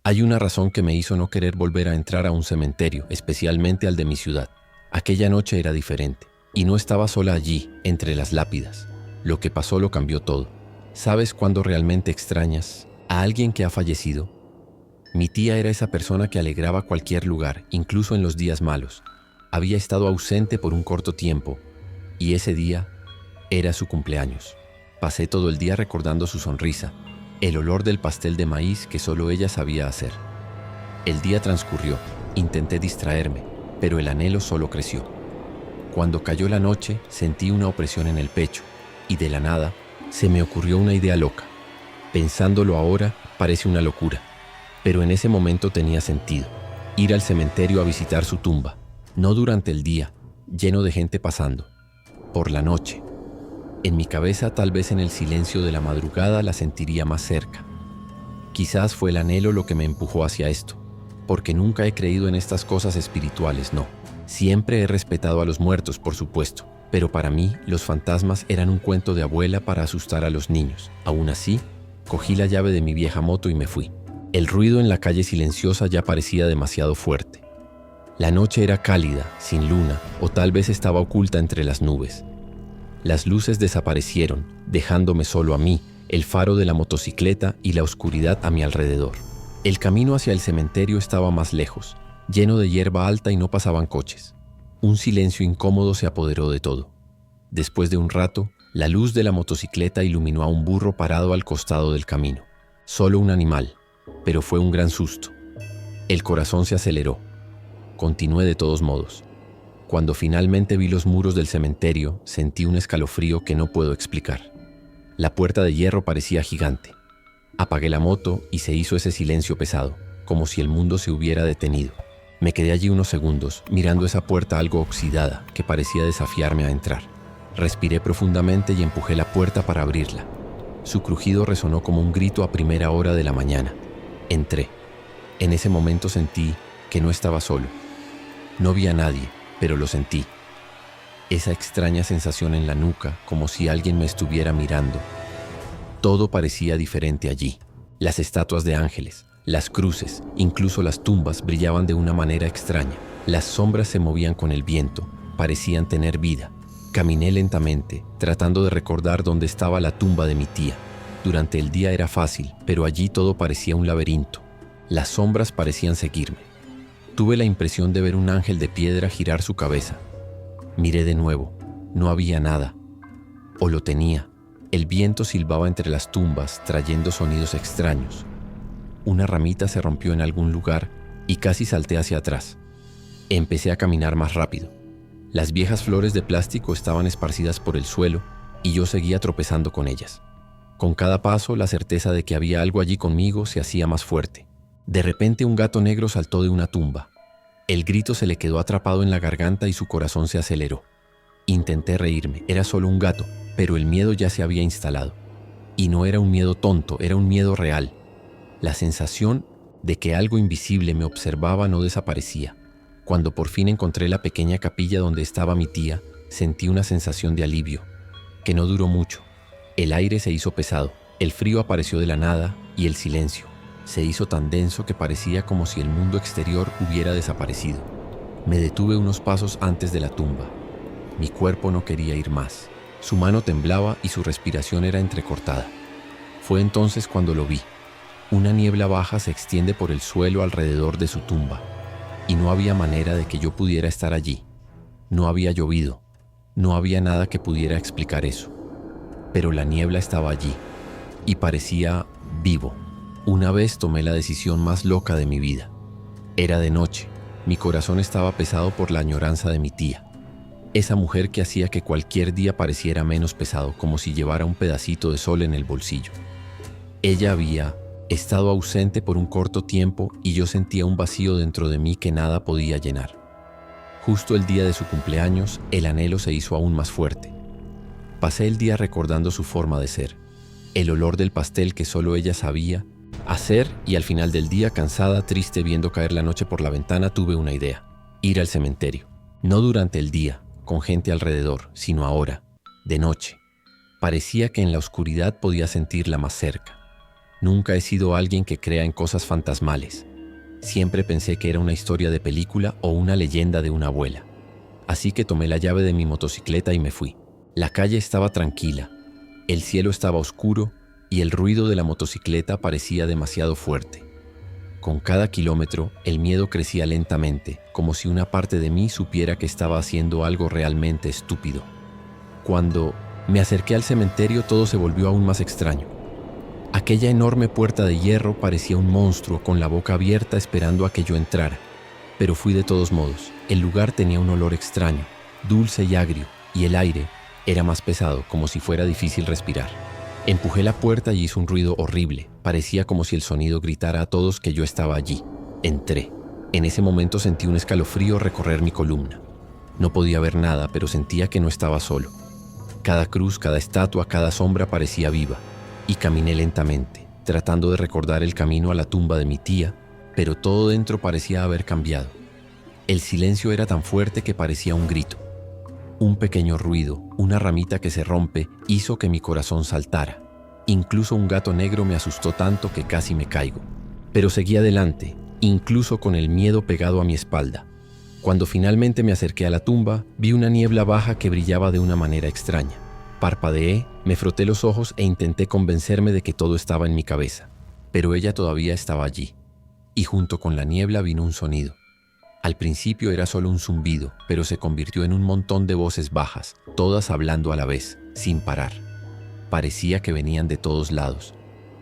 Hay una razón que me hizo no querer volver a entrar a un cementerio, especialmente al de mi ciudad. Aquella noche era diferente, y no estaba sola allí, entre las lápidas. Lo que pasó lo cambió todo. ¿Sabes cuándo realmente extrañas a alguien que ha fallecido? Mi tía era esa persona que alegraba cualquier lugar, incluso en los días malos. Había estado ausente por un corto tiempo, y ese día era su cumpleaños. Pasé todo el día recordando su sonrisa, el olor del pastel de maíz que solo ella sabía hacer. El día transcurrió, intenté distraerme, pero el anhelo solo creció. Cuando cayó la noche, sentí una opresión en el pecho, y de la nada, se me ocurrió una idea loca. Pensándolo ahora, parece una locura, pero en ese momento tenía sentido. Ir al cementerio a visitar su tumba, no durante el día, lleno de gente pasando, por la noche. En mi cabeza, tal vez en el silencio de la madrugada, la sentiría más cerca. Quizás fue el anhelo lo que me empujó hacia esto, porque nunca he creído en estas cosas espirituales, no. Siempre he respetado a los muertos, por supuesto, pero para mí los fantasmas eran un cuento de abuela para asustar a los niños. Aún así, cogí la llave de mi vieja moto y me fui. El ruido en la calle silenciosa ya parecía demasiado fuerte. La noche era cálida, sin luna, o tal vez estaba oculta entre las nubes. Las luces desaparecieron, dejándome solo a mí, el faro de la motocicleta y la oscuridad a mi alrededor. El camino hacia el cementerio estaba más lejos, lleno de hierba alta y no pasaban coches. Un silencio incómodo se apoderó de todo. Después de un rato, la luz de la motocicleta iluminó a un burro parado al costado del camino. Solo un animal, pero fue un gran susto. El corazón se aceleró. Continué de todos modos. Cuando finalmente vi los muros del cementerio, sentí un escalofrío que no puedo explicar. La puerta de hierro parecía gigante. Apagué la moto y se hizo ese silencio pesado, como si el mundo se hubiera detenido. Me quedé allí unos segundos, mirando esa puerta algo oxidada que parecía desafiarme a entrar. Respiré profundamente y empujé la puerta para abrirla. Su crujido resonó como un grito a primera hora de la mañana. Entré. En ese momento sentí que no estaba solo. No vi a nadie, pero lo sentí. Esa extraña sensación en la nuca, como si alguien me estuviera mirando. Todo parecía diferente allí. Las estatuas de ángeles, las cruces, incluso las tumbas brillaban de una manera extraña. Las sombras se movían con el viento, parecían tener vida. Caminé lentamente, tratando de recordar dónde estaba la tumba de mi tía. Durante el día era fácil, pero allí todo parecía un laberinto. Las sombras parecían seguirme. Tuve la impresión de ver un ángel de piedra girar su cabeza. Miré de nuevo. No había nada. O lo tenía. El viento silbaba entre las tumbas, trayendo sonidos extraños. Una ramita se rompió en algún lugar y casi salté hacia atrás. Empecé a caminar más rápido. Las viejas flores de plástico estaban esparcidas por el suelo y yo seguía tropezando con ellas. Con cada paso, la certeza de que había algo allí conmigo se hacía más fuerte. De repente, un gato negro saltó de una tumba. El grito se le quedó atrapado en la garganta y su corazón se aceleró. Intenté reírme, era solo un gato, pero el miedo ya se había instalado. Y no era un miedo tonto, era un miedo real. La sensación de que algo invisible me observaba no desaparecía. Cuando por fin encontré la pequeña capilla donde estaba mi tía, sentí una sensación de alivio, que no duró mucho. El aire se hizo pesado, el frío apareció de la nada y el silencio se hizo tan denso que parecía como si el mundo exterior hubiera desaparecido. Me detuve unos pasos antes de la tumba. Mi cuerpo no quería ir más. Su mano temblaba y su respiración era entrecortada. Fue entonces cuando lo vi. Una niebla baja se extiende por el suelo alrededor de su tumba, y no había manera de que yo pudiera estar allí. No había llovido, no había nada que pudiera explicar eso. Pero la niebla estaba allí, y parecía vivo. Una vez tomé la decisión más loca de mi vida. Era de noche, mi corazón estaba pesado por la añoranza de mi tía. Esa mujer que hacía que cualquier día pareciera menos pesado, como si llevara un pedacito de sol en el bolsillo. Ella había estado ausente por un corto tiempo y yo sentía un vacío dentro de mí que nada podía llenar. Justo el día de su cumpleaños, el anhelo se hizo aún más fuerte. Pasé el día recordando su forma de ser, el olor del pastel que solo ella sabía hacer, y al final del día, cansada, triste, viendo caer la noche por la ventana, tuve una idea: ir al cementerio. No durante el día, con gente alrededor, sino ahora, de noche. Parecía que en la oscuridad podía sentirla más cerca. Nunca he sido alguien que crea en cosas fantasmales. Siempre pensé que era una historia de película o una leyenda de una abuela. Así que tomé la llave de mi motocicleta y me fui. La calle estaba tranquila, el cielo estaba oscuro y el ruido de la motocicleta parecía demasiado fuerte. Con cada kilómetro, el miedo crecía lentamente, como si una parte de mí supiera que estaba haciendo algo realmente estúpido. Cuando me acerqué al cementerio, todo se volvió aún más extraño. Aquella enorme puerta de hierro parecía un monstruo con la boca abierta esperando a que yo entrara. Pero fui de todos modos. El lugar tenía un olor extraño, dulce y agrio, y el aire era más pesado, como si fuera difícil respirar. Empujé la puerta y hizo un ruido horrible. Parecía como si el sonido gritara a todos que yo estaba allí. Entré. En ese momento sentí un escalofrío recorrer mi columna. No podía ver nada, pero sentía que no estaba solo. Cada cruz, cada estatua, cada sombra parecía viva. Y caminé lentamente, tratando de recordar el camino a la tumba de mi tía, pero todo dentro parecía haber cambiado. El silencio era tan fuerte que parecía un grito. Un pequeño ruido, una ramita que se rompe, hizo que mi corazón saltara. Incluso un gato negro me asustó tanto que casi me caigo. Pero seguí adelante, incluso con el miedo pegado a mi espalda. Cuando finalmente me acerqué a la tumba, vi una niebla baja que brillaba de una manera extraña. Parpadeé, me froté los ojos e intenté convencerme de que todo estaba en mi cabeza. Pero ella todavía estaba allí. Y junto con la niebla vino un sonido. Al principio era solo un zumbido, pero se convirtió en un montón de voces bajas, todas hablando a la vez, sin parar. Parecía que venían de todos lados.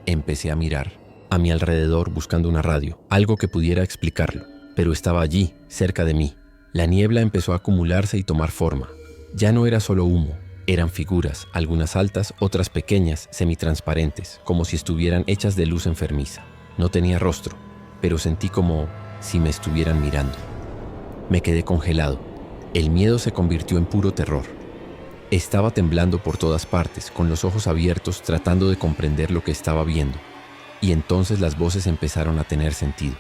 Empecé a mirar a mi alrededor buscando una radio, algo que pudiera explicarlo, pero estaba allí, cerca de mí. La niebla empezó a acumularse y tomar forma. Ya no era solo humo, eran figuras, algunas altas, otras pequeñas, semitransparentes, como si estuvieran hechas de luz enfermiza. No tenía rostro, pero sentí como si me estuvieran mirando. Me quedé congelado. El miedo se convirtió en puro terror. Estaba temblando por todas partes, con los ojos abiertos, tratando de comprender lo que estaba viendo. Y entonces las voces empezaron a tener sentido.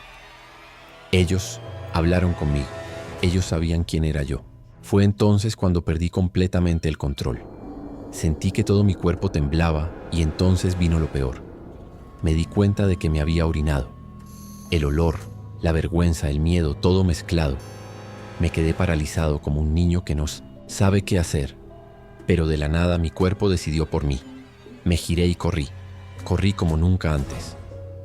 Ellos hablaron conmigo. Ellos sabían quién era yo. Fue entonces cuando perdí completamente el control. Sentí que todo mi cuerpo temblaba y entonces vino lo peor. Me di cuenta de que me había orinado. El olor, la vergüenza, el miedo, todo mezclado. Me quedé paralizado como un niño que no sabe qué hacer. Pero de la nada mi cuerpo decidió por mí. Me giré y corrí. Corrí como nunca antes.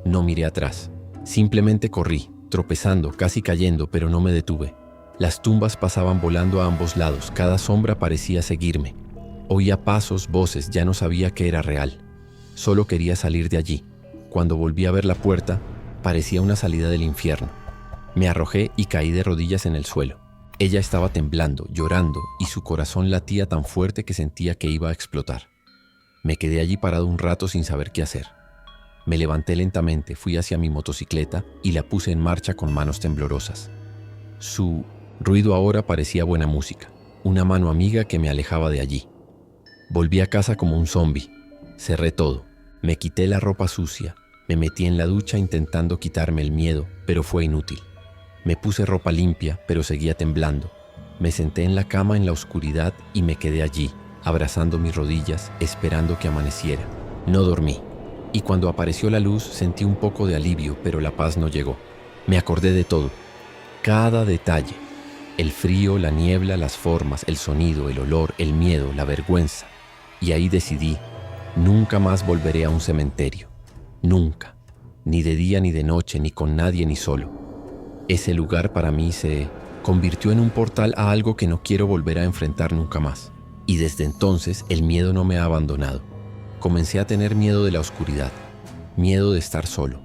No miré atrás. Simplemente corrí, tropezando, casi cayendo, pero no me detuve. Las tumbas pasaban volando a ambos lados, cada sombra parecía seguirme. Oía pasos, voces, ya no sabía qué era real. Solo quería salir de allí. Cuando volví a ver la puerta, parecía una salida del infierno. Me arrojé y caí de rodillas en el suelo. Ella estaba temblando, llorando, y su corazón latía tan fuerte que sentía que iba a explotar. Me quedé allí parado un rato sin saber qué hacer. Me levanté lentamente, fui hacia mi motocicleta y la puse en marcha con manos temblorosas. Su ruido ahora parecía buena música, una mano amiga que me alejaba de allí. Volví a casa como un zombi. Cerré todo. Me quité la ropa sucia. Me metí en la ducha intentando quitarme el miedo, pero fue inútil. Me puse ropa limpia, pero seguía temblando. Me senté en la cama en la oscuridad y me quedé allí, abrazando mis rodillas, esperando que amaneciera. No dormí. Y cuando apareció la luz sentí un poco de alivio, pero la paz no llegó. Me acordé de todo. Cada detalle. El frío, la niebla, las formas, el sonido, el olor, el miedo, la vergüenza. Y ahí decidí, nunca más volveré a un cementerio. Nunca. Ni de día ni de noche, ni con nadie ni solo. Ese lugar para mí se convirtió en un portal a algo que no quiero volver a enfrentar nunca más. Y desde entonces el miedo no me ha abandonado. Comencé a tener miedo de la oscuridad, miedo de estar solo,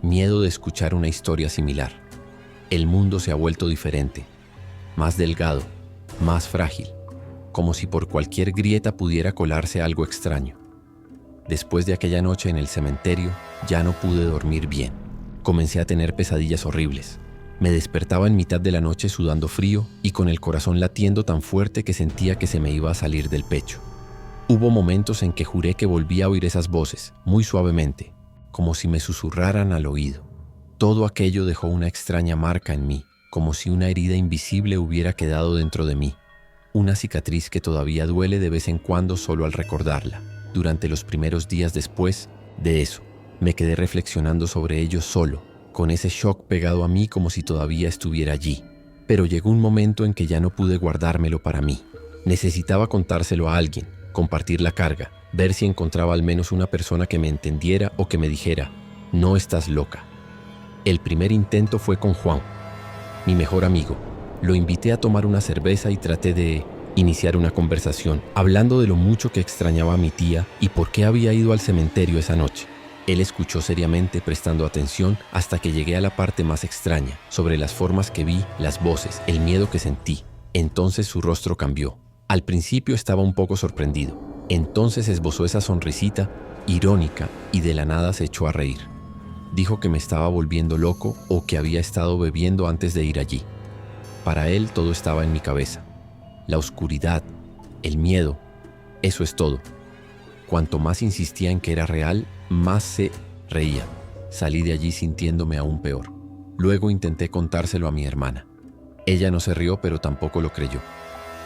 miedo de escuchar una historia similar. El mundo se ha vuelto diferente, más delgado, más frágil, como si por cualquier grieta pudiera colarse algo extraño. Después de aquella noche en el cementerio, ya no pude dormir bien. Comencé a tener pesadillas horribles. Me despertaba en mitad de la noche sudando frío y con el corazón latiendo tan fuerte que sentía que se me iba a salir del pecho. Hubo momentos en que juré que volvía a oír esas voces, muy suavemente, como si me susurraran al oído. Todo aquello dejó una extraña marca en mí, como si una herida invisible hubiera quedado dentro de mí. Una cicatriz que todavía duele de vez en cuando solo al recordarla. Durante los primeros días después de eso, Me quedé reflexionando sobre ello solo, con ese shock pegado a mí como si todavía estuviera allí. Pero llegó un momento en que ya no pude guardármelo para mí. Necesitaba contárselo a alguien, compartir la carga, ver si encontraba al menos una persona que me entendiera o que me dijera, no estás loca. El primer intento fue con Juan, mi mejor amigo. Lo invité a tomar una cerveza y traté de iniciar una conversación, hablando de lo mucho que extrañaba a mi tía y por qué había ido al cementerio esa noche. Él escuchó seriamente, prestando atención, hasta que llegué a la parte más extraña, sobre las formas que vi, las voces, el miedo que sentí. Entonces su rostro cambió. Al principio estaba un poco sorprendido. Entonces esbozó esa sonrisita irónica y de la nada se echó a reír. Dijo que me estaba volviendo loco o que había estado bebiendo antes de ir allí. Para él todo estaba en mi cabeza. La oscuridad, el miedo, eso es todo. Cuanto más insistía en que era real, más se reía. Salí de allí sintiéndome aún peor. Luego intenté contárselo a mi hermana. Ella no se rió, pero tampoco lo creyó.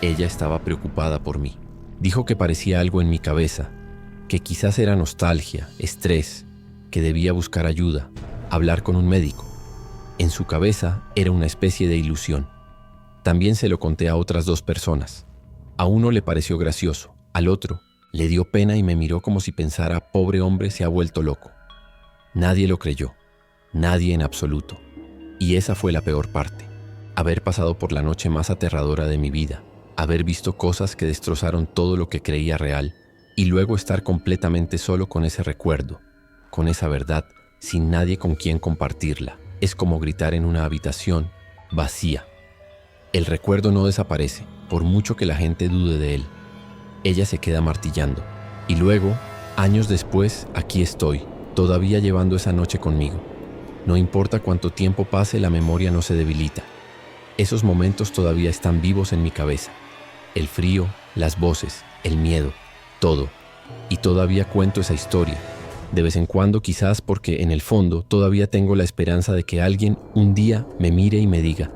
Ella estaba preocupada por mí. Dijo que parecía algo en mi cabeza, que quizás era nostalgia, estrés, que debía buscar ayuda, hablar con un médico. En su cabeza era una especie de ilusión. También se lo conté a otras 2 personas. A uno le pareció gracioso, al otro le dio pena y me miró como si pensara, pobre hombre, se ha vuelto loco. Nadie lo creyó, nadie en absoluto. Y esa fue la peor parte, haber pasado por la noche más aterradora de mi vida, haber visto cosas que destrozaron todo lo que creía real y luego estar completamente solo con ese recuerdo, con esa verdad, sin nadie con quien compartirla. Es como gritar en una habitación vacía. El recuerdo no desaparece, por mucho que la gente dude de él. Ella se queda martillando. Y luego, años después, aquí estoy, todavía llevando esa noche conmigo. No importa cuánto tiempo pase, la memoria no se debilita. Esos momentos todavía están vivos en mi cabeza. El frío, las voces, el miedo, todo. Y todavía cuento esa historia. De vez en cuando, quizás porque en el fondo todavía tengo la esperanza de que alguien un día me mire y me diga,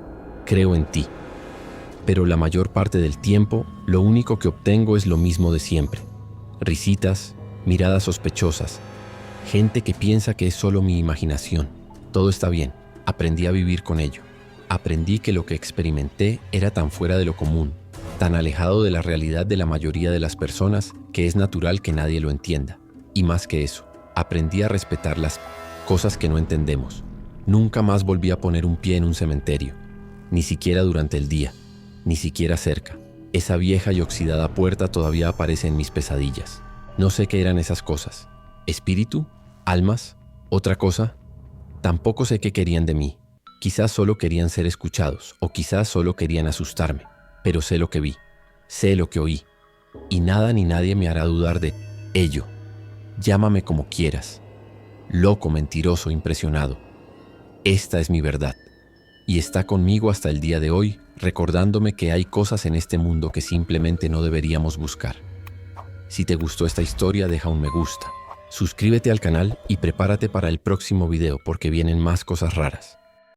creo en ti. Pero la mayor parte del tiempo, lo único que obtengo es lo mismo de siempre. Risitas, miradas sospechosas, gente que piensa que es solo mi imaginación. Todo está bien, aprendí a vivir con ello. Aprendí que lo que experimenté era tan fuera de lo común, tan alejado de la realidad de la mayoría de las personas, que es natural que nadie lo entienda. Y más que eso, aprendí a respetar las cosas que no entendemos. Nunca más volví a poner un pie en un cementerio, ni siquiera durante el día. Ni siquiera cerca. Esa vieja y oxidada puerta todavía aparece en mis pesadillas. No sé qué eran esas cosas. ¿Espíritu? ¿Almas? ¿Otra cosa? Tampoco sé qué querían de mí. Quizás solo querían ser escuchados, o quizás solo querían asustarme. Pero sé lo que vi, sé lo que oí, y nada ni nadie me hará dudar de ello. Llámame como quieras. Loco, mentiroso, impresionado. Esta es mi verdad. Y está conmigo hasta el día de hoy, recordándome que hay cosas en este mundo que simplemente no deberíamos buscar. Si te gustó esta historia, deja un me gusta. Suscríbete al canal y prepárate para el próximo video porque vienen más cosas raras.